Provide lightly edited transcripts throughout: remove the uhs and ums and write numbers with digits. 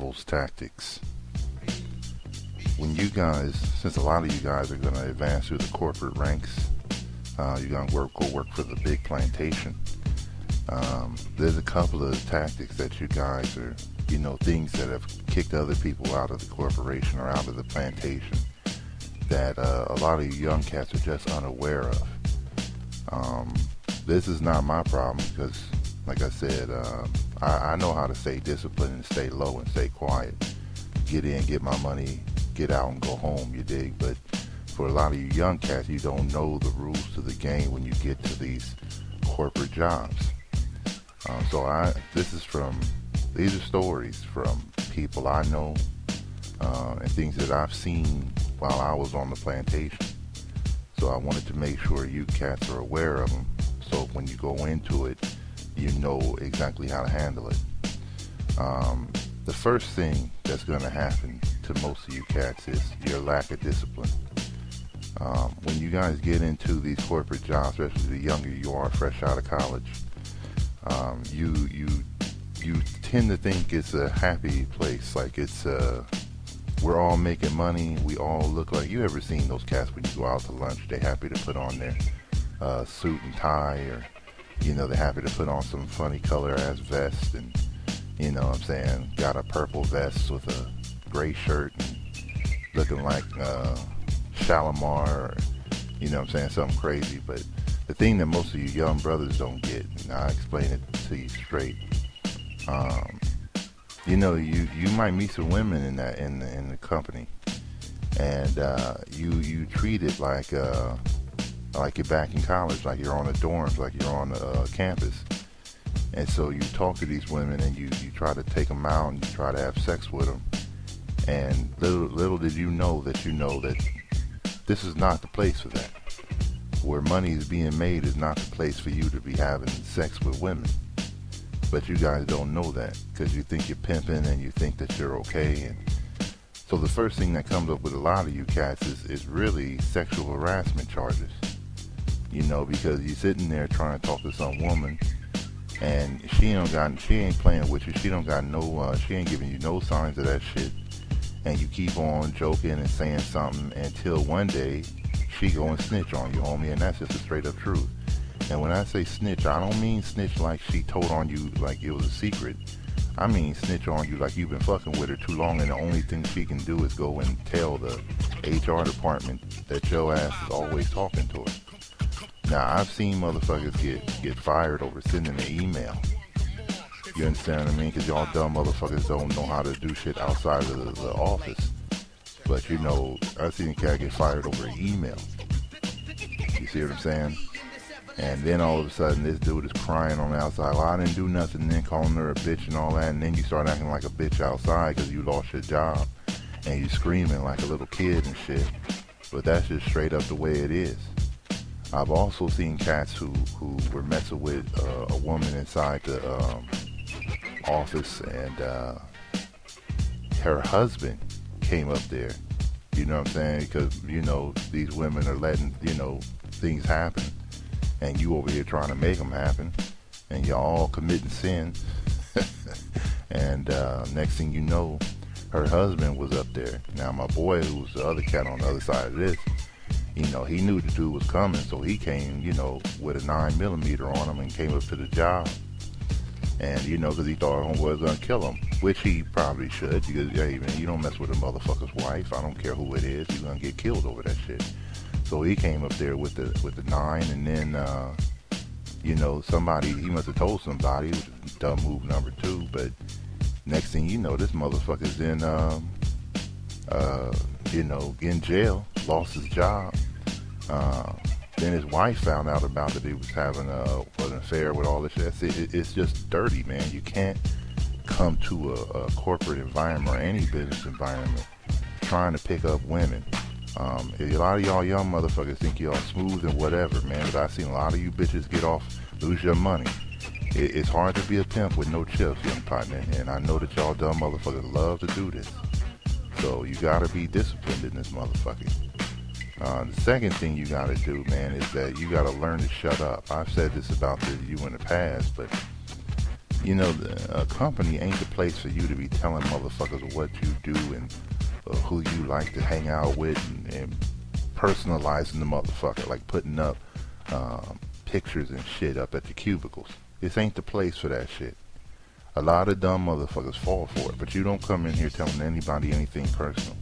devil's tactics. When you guys, since a lot of you guys are going to advance through the corporate ranks, you're going to go work for the big plantation. There's a couple of tactics that you guys are, things that have kicked other people out of the corporation or out of the plantation that a lot of you young cats are just unaware of. This is not my problem because, like I said, I know how to stay disciplined and stay low and stay quiet. Get in, get my money, get out and go home, you dig? But for a lot of you young cats, you don't know the rules to the game when you get to these corporate jobs. These are stories from people I know and things that I've seen while I was on the plantation. So I wanted to make sure you cats are aware of them. So when you go into it, you know exactly how to handle it. The first thing that's going to happen to most of you cats is your lack of discipline. When you guys get into these corporate jobs, especially the younger you are, fresh out of college, you tend to think it's a happy place, like it's we're all making money, we all look like, you ever seen those cats when you go out to lunch, they're happy to put on their suit and tie, or they're happy to put on some funny color ass vest, and what I'm saying, got a purple vest with a gray shirt and looking like Shalimar, or what I'm saying, something crazy. But the thing that most of you young brothers don't get, and I'll explain it to you straight, you might meet some women in the company, and you treat it like you're back in college, like you're on the dorms, like you're on the campus. And so you talk to these women and you try to take them out and you try to have sex with them. And little did you know that this is not the place for that. Where money is being made is not the place for you to be having sex with women. But you guys don't know that because you think you're pimping and you think that you're okay. And so the first thing that comes up with a lot of you cats is really sexual harassment charges. Because you're sitting there trying to talk to some woman, and she ain't playing with you. She ain't giving you no signs of that shit. And you keep on joking and saying something until one day she go and snitch on you, homie. And that's just the straight up truth. And when I say snitch, I don't mean snitch like she told on you like it was a secret. I mean snitch on you like you've been fucking with her too long, and the only thing she can do is go and tell the HR department that your ass is always talking to her. Now, I've seen motherfuckers get fired over sending an email. You understand what I mean? Because y'all dumb motherfuckers don't know how to do shit outside of the office. But I've seen a cat get fired over an email. You see what I'm saying? And then all of a sudden, this dude is crying on the outside. Well, I didn't do nothing, and then calling her a bitch and all that. And then you start acting like a bitch outside because you lost your job. And you screaming like a little kid and shit. But that's just straight up the way it is. I've also seen cats who were messing with a woman inside the office, and her husband came up there. You know what I'm saying? Because, these women are letting, things happen. And you over here trying to make them happen. And y'all all committing sin. And next thing you know, her husband was up there. Now, my boy, who's the other cat on the other side of this, he knew the dude was coming, so he came, with a 9mm on him and came up to the job. And, because he thought homeboy was going to kill him, which he probably should, because, hey, man, you don't mess with a motherfucker's wife. I don't care who it is. You're going to get killed over that shit. So he came up there with the 9, and then, he must have told somebody, which was dumb move number 2, but next thing you know, this motherfucker's in, in jail, lost his job. Then his wife found out about it. He was having an affair with all this shit. It's just dirty, man. You can't come to a corporate environment or any business environment trying to pick up women. A lot of y'all young motherfuckers think y'all smooth and whatever, man. But I've seen a lot of you bitches lose your money. It's hard to be a pimp with no chips, young partner. And I know that y'all dumb motherfuckers love to do this. So you gotta be disciplined in this motherfucker. The second thing you gotta do, man, is that you gotta learn to shut up. I've said this about you in the past, but A company ain't the place for you to be telling motherfuckers what you do and who you like to hang out with and personalizing the motherfucker, like putting up pictures and shit up at the cubicles. This ain't the place for that shit. A lot of dumb motherfuckers fall for it, but you don't come in here telling anybody anything personal,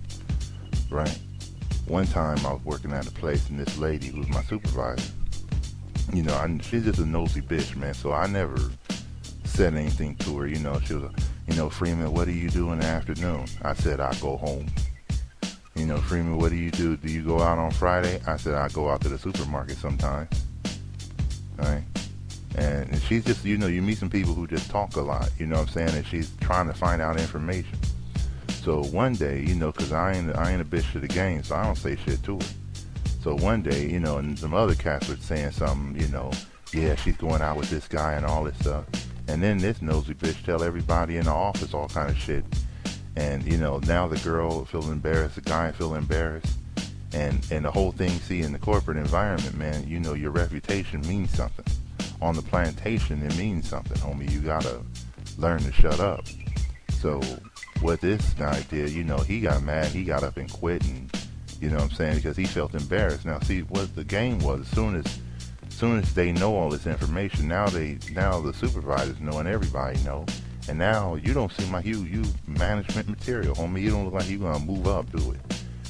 right? One time I was working at a place, and this lady who was my supervisor, she's just a nosy bitch, man, so I never said anything to her. She was Freeman, what do you do in the afternoon? I said, I go home. Freeman, what do you do? Do you go out on Friday? I said, I go out to the supermarket sometimes. Right? And she's just, you meet some people who just talk a lot, and she's trying to find out information. So one day, because I ain't a bitch to the game, so I don't say shit to her. So one day, and some other cats were saying something, yeah, she's going out with this guy and all this stuff. And then this nosy bitch tell everybody in the office all kind of shit. And, now the girl feel embarrassed, the guy feel embarrassed. And the whole thing, see, in the corporate environment, man, your reputation means something. On the plantation, it means something, homie. You gotta learn to shut up. So what this guy did, he got mad, he got up and quit, and because he felt embarrassed. Now, see, what the game was, as soon as they know all this information, now the supervisors know and everybody know, and now you don't seem like you management material, homie. You don't look like you gonna move up, do it,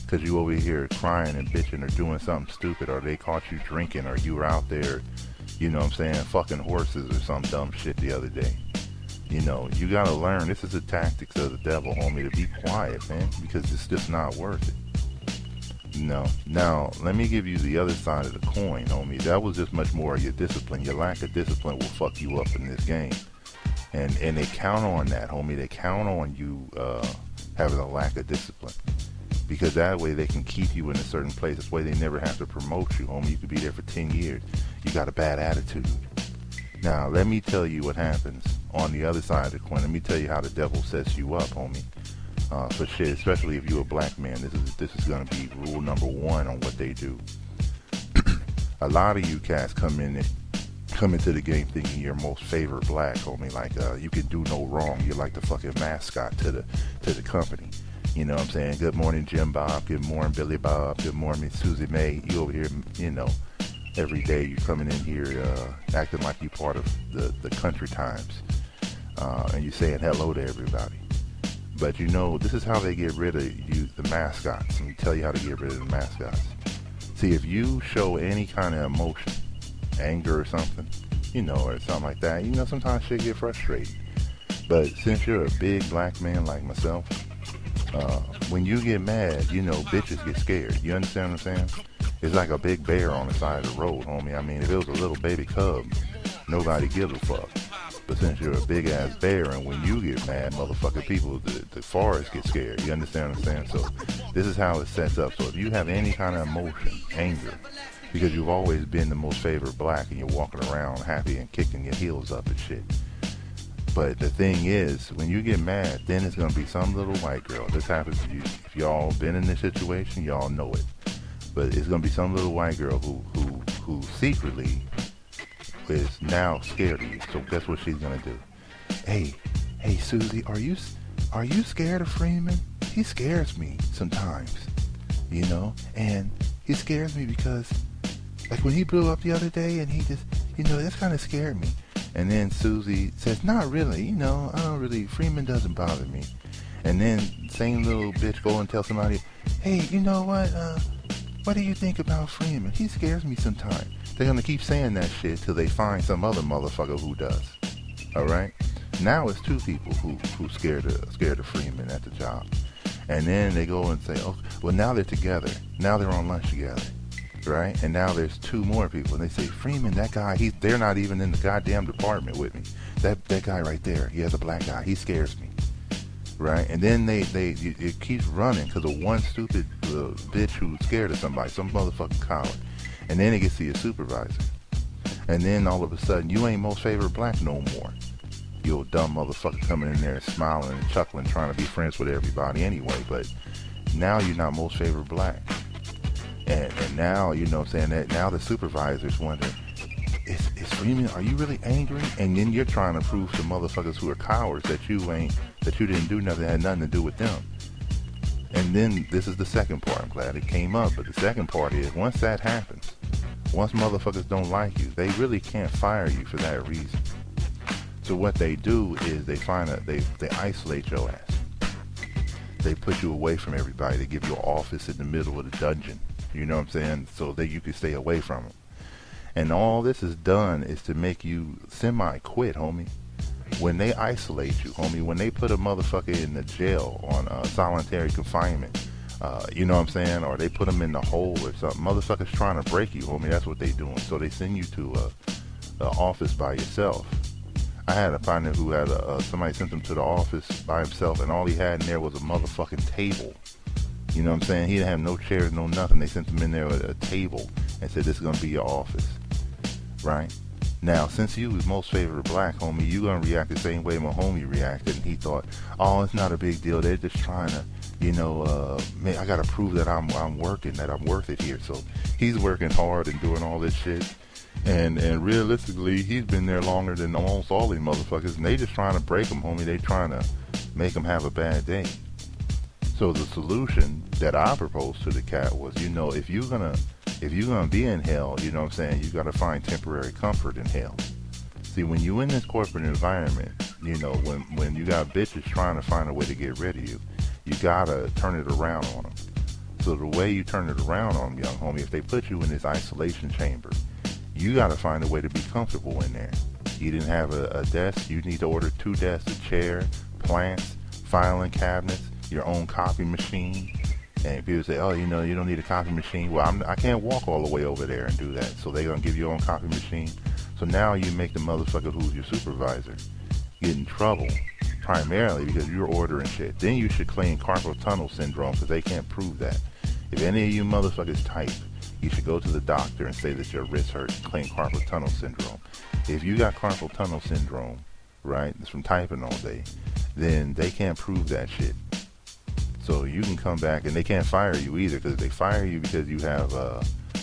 because you over here crying and bitching or doing something stupid, or they caught you drinking, or you were out there, fucking horses or some dumb shit the other day. You gotta learn. This is the tactics of the devil, homie, to be quiet, man, because it's just not worth it. Now, let me give you the other side of the coin, homie. That was just much more of your discipline. Your lack of discipline will fuck you up in this game. And they count on that, homie. They count on you having a lack of discipline. Because that way they can keep you in a certain place. This way they never have to promote you, homie. You could be there for 10 years. You got a bad attitude. Now, let me tell you what happens on the other side of the coin. Let me tell you how the devil sets you up, homie. For shit, especially if you're a black man. This is going to be rule number one on what they do. A lot of you cats come into the game thinking you're most favored black, homie. Like you can do no wrong. You're like the fucking mascot to the company. You know what I'm saying? Good morning, Jim Bob. Good morning, Billy Bob. Good morning, Susie Mae. You over here, every day you're coming in here acting like you part of the country times, and you're saying hello to everybody. But this is how they get rid of you, the mascots. Let me tell you how to get rid of the mascots. See, if you show any kind of emotion, anger or something, or something like that, sometimes shit get frustrating. But since you're a big black man like myself, when you get mad, bitches get scared. You understand what I'm saying? It's like a big bear on the side of the road, homie. I mean, if it was a little baby cub, nobody gives a fuck. But since you're a big ass bear, and when you get mad, motherfucking people, the forest get scared. You understand what I'm saying? So this is how it sets up. So if you have any kind of emotion, anger, because you've always been the most favored black, and you're walking around happy and kicking your heels up and shit. But the thing is, when you get mad, then it's gonna be some little white girl. This happens to you. If y'all been in this situation, y'all know it. But it's gonna be some little white girl who secretly is now scared of you. So guess what she's gonna do? Hey Susie, are you scared of Freeman? He scares me sometimes, and he scares me because, like when he blew up the other day, and he just, that's kind of scared me. And then Susie says, not really, I don't really, Freeman doesn't bother me. And then same little bitch go and tell somebody, hey, you know what do you think about Freeman? He scares me sometimes. They're going to keep saying that shit till they find some other motherfucker who does. All right? Now it's two people who scared of Freeman at the job. And then they go and say, oh, well, now they're together. Now they're on lunch together. Right? And now there's two more people. And they say, Freeman, that guy, they're not even in the goddamn department with me. That guy right there, he has a black guy. He scares me. Right? And then it keeps running because of one stupid bitch who's scared of somebody, some motherfucking coward. And then it gets to your supervisor. And then all of a sudden, you ain't most favored black no more. You old dumb motherfucker coming in there smiling and chuckling, trying to be friends with everybody anyway. But now you're not most favored black. And now, that now the supervisor's wondering, It's screaming. Are you really angry? And then you're trying to prove to motherfuckers who are cowards that you didn't do nothing, had nothing to do with them. And then this is the second part. I'm glad it came up, but the second part is once that happens, once motherfuckers don't like you, they really can't fire you for that reason. So what they do is they isolate your ass. They put you away from everybody. They give you an office in the middle of the dungeon. You know what I'm saying? So that you can stay away from them. And all this is done is to make you semi-quit, homie. When they isolate you, homie, when they put a motherfucker in the jail on solitary confinement, you know what I'm saying? Or they put them in the hole or something. Motherfuckers trying to break you, homie. That's what they doing. So they send you to the office by yourself. I had a partner who had somebody sent him to the office by himself, and all he had in there was a motherfucking table. You know what I'm saying? He didn't have no chairs, no nothing. They sent him in there with a table and said, this is going to be your office. Right? Now, since you was most favored black, homie, you going to react the same way my homie reacted. And he thought, oh, it's not a big deal. They're just trying to, man, I got to prove that I'm working, that I'm worth it here. So he's working hard and doing all this shit. And realistically, he's been there longer than almost all these motherfuckers. And they just trying to break him, homie. They trying to make him have a bad day. So the solution that I proposed to the cat was, if you're gonna be in hell, you know what I'm saying, you gotta find temporary comfort in hell. See, when you in this corporate environment, when you got bitches trying to find a way to get rid of you, you gotta turn it around on them. So the way you turn it around on them, young homie, if they put you in this isolation chamber, you gotta find a way to be comfortable in there. You didn't have a desk, you need to order 2 desks, a chair, plants, filing cabinets, your own copy machine. And people say, oh, you don't need a copy machine. Well, I can't walk all the way over there and do that. So they're going to give you your own copy machine. So now you make the motherfucker who's your supervisor get in trouble, primarily because you're ordering shit. Then you should claim carpal tunnel syndrome because they can't prove that. If any of you motherfuckers type, you should go to the doctor and say that your wrist hurts, claim carpal tunnel syndrome. If you got carpal tunnel syndrome, right, it's from typing all day, then they can't prove that shit. So you can come back, and they can't fire you either, because if they fire you because you have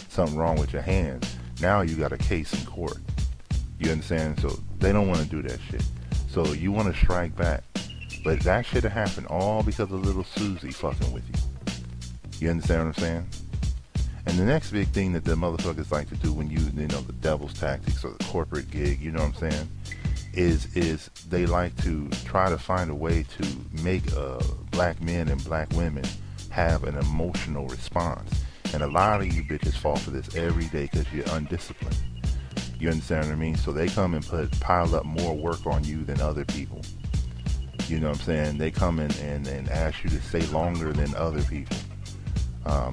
something wrong with your hands, now you got a case in court. You understand? So they don't want to do that shit. So you want to strike back. But that should have happened all because of little Susie fucking with you. You understand what I'm saying? And the next big thing that the motherfuckers like to do when the devil's tactics or the corporate gig, you know what I'm saying, is they like to try to find a way to make black men and black women have an emotional response. And a lot of you bitches fall for this every day because you're undisciplined. You understand what I mean? So they come and pile up more work on you than other people. You know what I'm saying? They come in and ask you to stay longer than other people.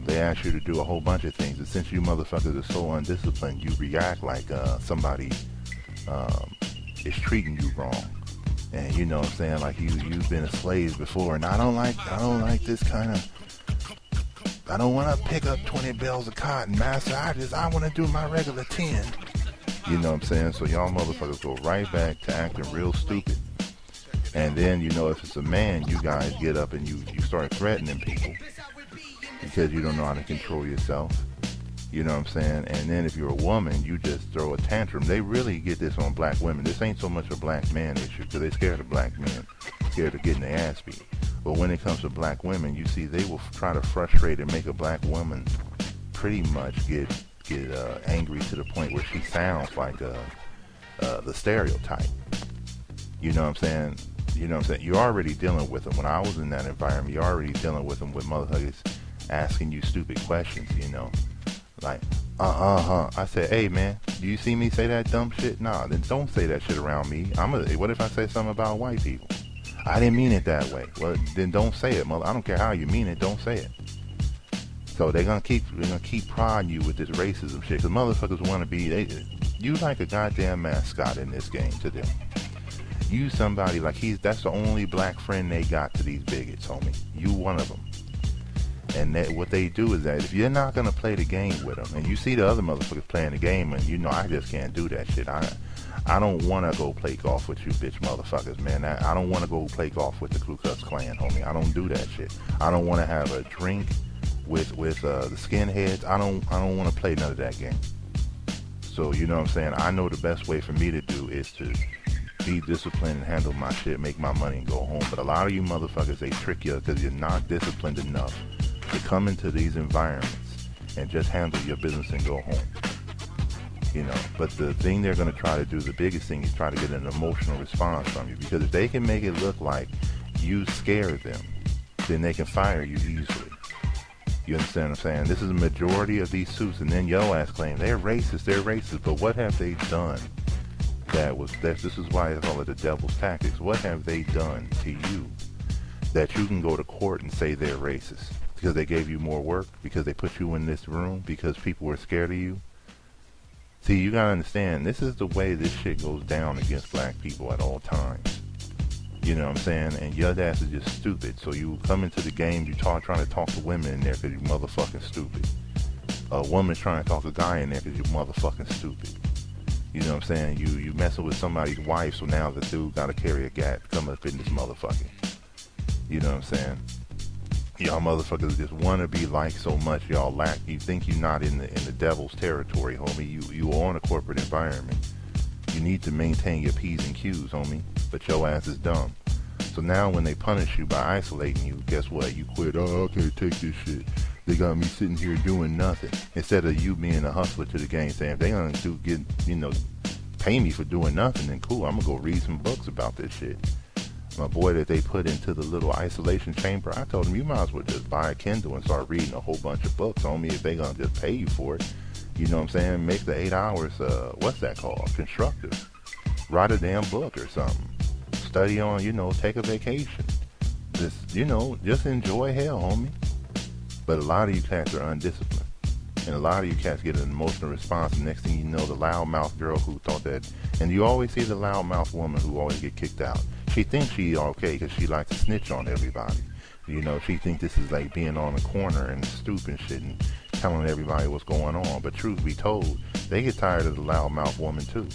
They ask you to do a whole bunch of things. And since you motherfuckers are so undisciplined, you react like somebody is treating you wrong. And you know what I'm saying, like you've been a slave before, and I don't like this kind of, I don't want to pick up 20 bales of cotton, master. I want to do my regular 10. You know what I'm saying? So y'all motherfuckers go right back to acting real stupid. And then, if it's a man, you guys get up and you start threatening people because you don't know how to control yourself. You know what I'm saying? And then if you're a woman, you just throw a tantrum. They really get this on black women. This ain't so much a black man issue because they're scared of black men, scared of getting their ass beat. But when it comes to black women, you see, they will try to frustrate and make a black woman pretty much get angry to the point where she sounds like the stereotype. You know what I'm saying? You're already dealing with them. When I was in that environment, you're already dealing with them with motherfuckers asking you stupid questions, Like, I said, hey, man, do you see me say that dumb shit? Nah, then don't say that shit around me. What if I say something about white people? I didn't mean it that way. Well, then don't say it, mother. I don't care how you mean it, don't say it. So they're gonna keep prodding you with this racism shit, because motherfuckers want to be, you like a goddamn mascot in this game to them. You somebody like that's the only black friend they got to these bigots, homie. You one of them. And what they do is that if you're not going to play the game with them, and you see the other motherfuckers playing the game, and I just can't do that shit. I don't want to go play golf with you bitch motherfuckers, man. I don't want to go play golf with the Ku Klux Klan, homie. I don't do that shit. I don't want to have a drink with the skinheads. I don't want to play none of that game. So, you know what I'm saying? I know the best way for me to do is to be disciplined and handle my shit, make my money and go home. But a lot of you motherfuckers, they trick you because you're not disciplined enough to come into these environments and just handle your business and go home. You know, but the thing they're going to try to do, the biggest thing is try to get an emotional response from you, because if they can make it look like you scare them, then they can fire you easily. You understand what I'm saying? This is a majority of these suits, and then yo ass claim they're racist, but what have they done this is why I call it the devil's tactics. What have they done to you that you can go to court and say they're racist? Because they gave you more work? Because they put you in this room? Because people were scared of you? See, you gotta understand, this is the way this shit goes down against black people at all times. You know what I'm saying? And your ass is just stupid. So you come into the game, trying to talk to women in there because you motherfucking stupid. A woman's trying to talk to a guy in there because you motherfucking stupid. You know what I'm saying? You messing with somebody's wife, so now the dude gotta carry a gat to come up in this motherfucker. You know what I'm saying? Y'all motherfuckers just want to be like so much. Y'all lack. You think you're not in the devil's territory, homie. You are on a corporate environment. You need to maintain your P's and Q's, homie. But your ass is dumb. So now when they punish you by isolating you, guess what? You quit. Oh, I can't take this shit. They got me sitting here doing nothing. Instead of you being a hustler to the game, saying if they gonna pay me for doing nothing, then cool. I'm gonna go read some books about this shit. My boy that they put into the little isolation chamber, I told him you might as well just buy a Kindle and start reading a whole bunch of books on me if they gonna just pay you for it. You know what I'm saying? Make the 8 hours, what's that called? Constructive. Write a damn book or something. Study on, take a vacation. Just enjoy hell, homie. But a lot of you cats are undisciplined. And a lot of you cats get an emotional response. And next thing you know, the loudmouth girl who thought that, and you always see the loudmouth woman who always get kicked out. She thinks she okay because she likes to snitch on everybody. She thinks this is like being on a corner and stoop and shit and telling everybody what's going on. But truth be told, they get tired of the loudmouth woman too.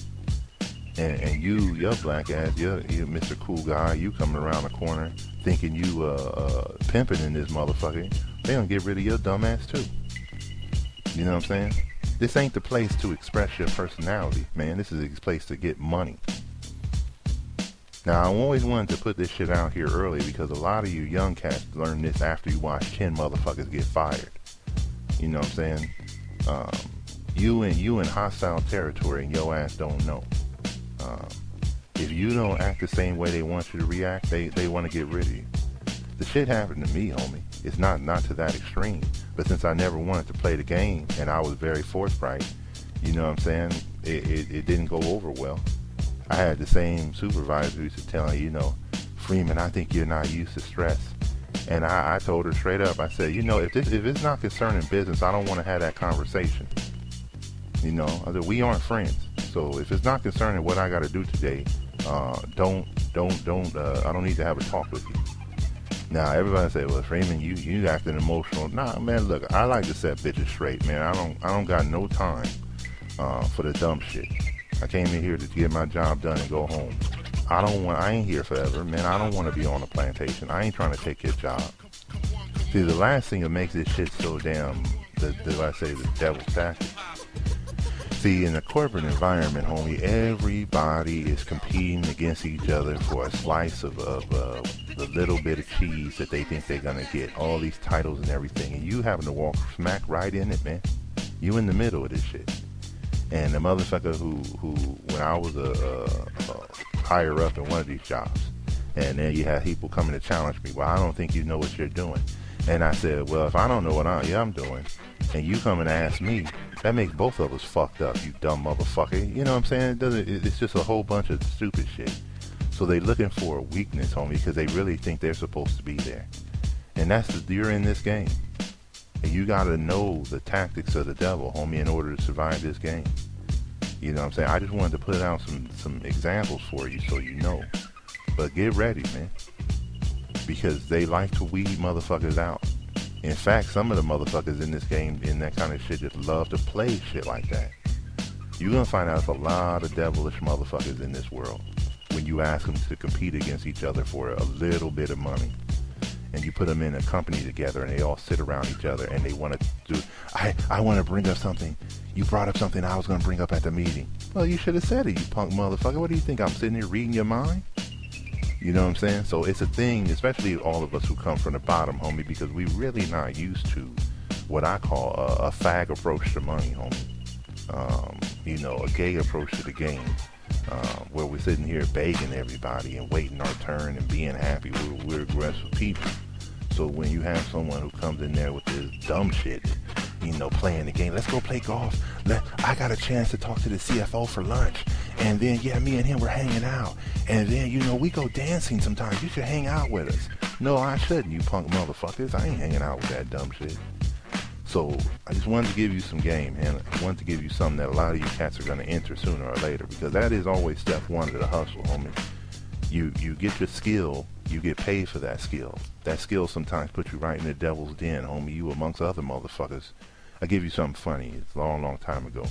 And your black ass, you're Mr. Cool Guy, you coming around the corner thinking you pimping in this motherfucker. They gonna get rid of your dumb ass too. You know what I'm saying? This ain't the place to express your personality, man. This is a place to get money. Now, I always wanted to put this shit out here early because a lot of you young cats learn this after you watch 10 motherfuckers get fired. You know what I'm saying? You in hostile territory and your ass don't know. If you don't act the same way they want you to react, they want to get rid of you. The shit happened to me, homie. It's not to that extreme. But since I never wanted to play the game and I was very forthright, you know what I'm saying? It didn't go over well. I had the same supervisor who used to tell me, Freeman, I think you're not used to stress. And I told her straight up, I said, if it's not concerning business, I don't want to have that conversation. I said, we aren't friends. So if it's not concerning what I got to do today, I don't need to have a talk with you. Now, everybody say, well, Freeman, you acting emotional. Nah, man, look, I like to set bitches straight, man. I don't got no time for the dumb shit. I came in here to get my job done and go home. I ain't here forever, man. I don't want to be on a plantation. I ain't trying to take your job. See, the last thing that makes this shit so damn, the devil's tactic. See, in a corporate environment, homie, everybody is competing against each other for a slice of the little bit of cheese that they think they're gonna get. All these titles and everything, and you having to walk smack right in it, man. You in the middle of this shit. And the motherfucker who when I was a higher up in one of these jobs, and then you had people coming to challenge me. Well, I don't think you know what you're doing. And I said, well, if I don't know what I'm doing, and you come and ask me, that makes both of us fucked up, you dumb motherfucker. You know what I'm saying? It's just a whole bunch of stupid shit. So they looking for a weakness, homie, because they really think they're supposed to be there. And you're in this game. And you gotta know the tactics of the devil, homie, in order to survive this game. You know what I'm saying? I just wanted to put out some examples for you so you know. But get ready, man. Because they like to weed motherfuckers out. In fact, some of the motherfuckers in this game, in that kind of shit, just love to play shit like that. You're gonna find out there's a lot of devilish motherfuckers in this world when you ask them to compete against each other for a little bit of money. and you put them in a company together, and they all sit around each other, and they want to do. I want to bring up something. You brought up something I was going to bring up at the meeting. Well, you should have said it, you punk motherfucker. What do you think? I'm sitting here reading your mind? You know what I'm saying? So it's a thing, especially all of us who come from the bottom, homie, because we really not used to what I call a fag approach to money, homie. You know, a gay approach to the game, where we're sitting here begging everybody and waiting our turn and being happy. We're aggressive people. So when you have someone who comes in there with this dumb shit, you know, playing the game, let's go play golf. I got a chance to talk to the CFO for lunch. And then, yeah, me and him were hanging out. And then, you know, we go dancing sometimes. You should hang out with us. No, I shouldn't, you punk motherfuckers. I ain't hanging out with that dumb shit. So I just wanted to give you some game, and I wanted to give you something that a lot of you cats are going to enter sooner or later, because that is always step one to the hustle, homie. You get your skill, you get paid for that skill. That skill sometimes puts you right in the devil's den, homie, you amongst other motherfuckers. I'll give you something funny. It's a long, long time ago.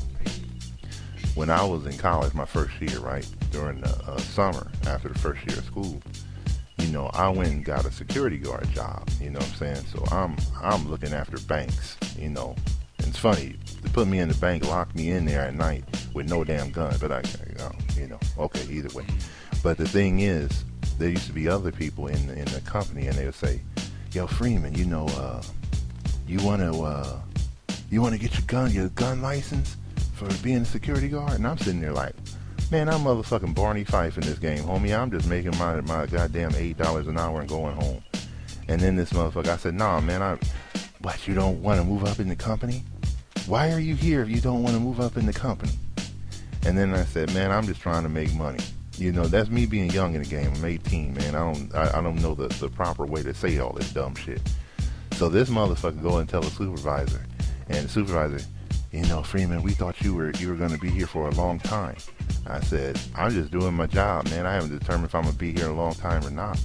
When I was in college, my first year, right, during the summer, after the first year of school, you know, I went and got a security guard job, you know what I'm saying? So I'm looking after banks, you know. And it's funny, they put me in the bank, locked me in there at night with no damn gun, but you know, okay, either way. But the thing is, there used to be other people in the company, and they would say, yo, Freeman, you know, you want to get your gun license for being a security guard? And I'm sitting there like, man, I'm motherfucking Barney Fife in this game, homie. I'm just making my goddamn $8 an hour and going home. And then this motherfucker, I said, nah, man, what, you don't want to move up in the company? Why are you here if you don't want to move up in the company? And then I said, man, I'm just trying to make money. You know, that's me being young in the game. I'm 18, man. I don't know the proper way to say all this dumb shit. So this motherfucker go and tell the supervisor, and the supervisor, you know, Freeman, we thought you were going to be here for a long time. I said, I'm just doing my job, man. I haven't determined if I'm going to be here a long time or not.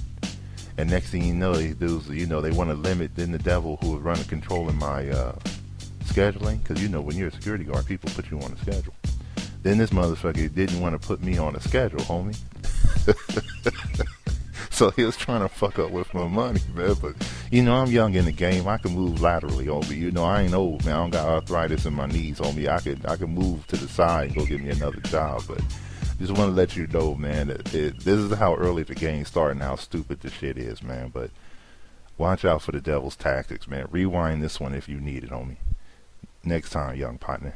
And next thing you know, these dudes, you know, they want to limit then the devil who was running controlling my scheduling. Because, you know, when you're a security guard, people put you on a schedule. Then this motherfucker didn't want to put me on a schedule, homie. So he was trying to fuck up with my money, man. But, you know, I'm young in the game. I can move laterally, homie. You know, I ain't old, man. I don't got arthritis in my knees, homie. I can move to the side and go get me another job. But just want to let you know, man, that this is how early the game started and how stupid the shit is, man. But watch out for the devil's tactics, man. Rewind this one if you need it, homie. Next time, young partner.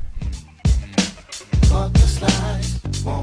Fuck the slide.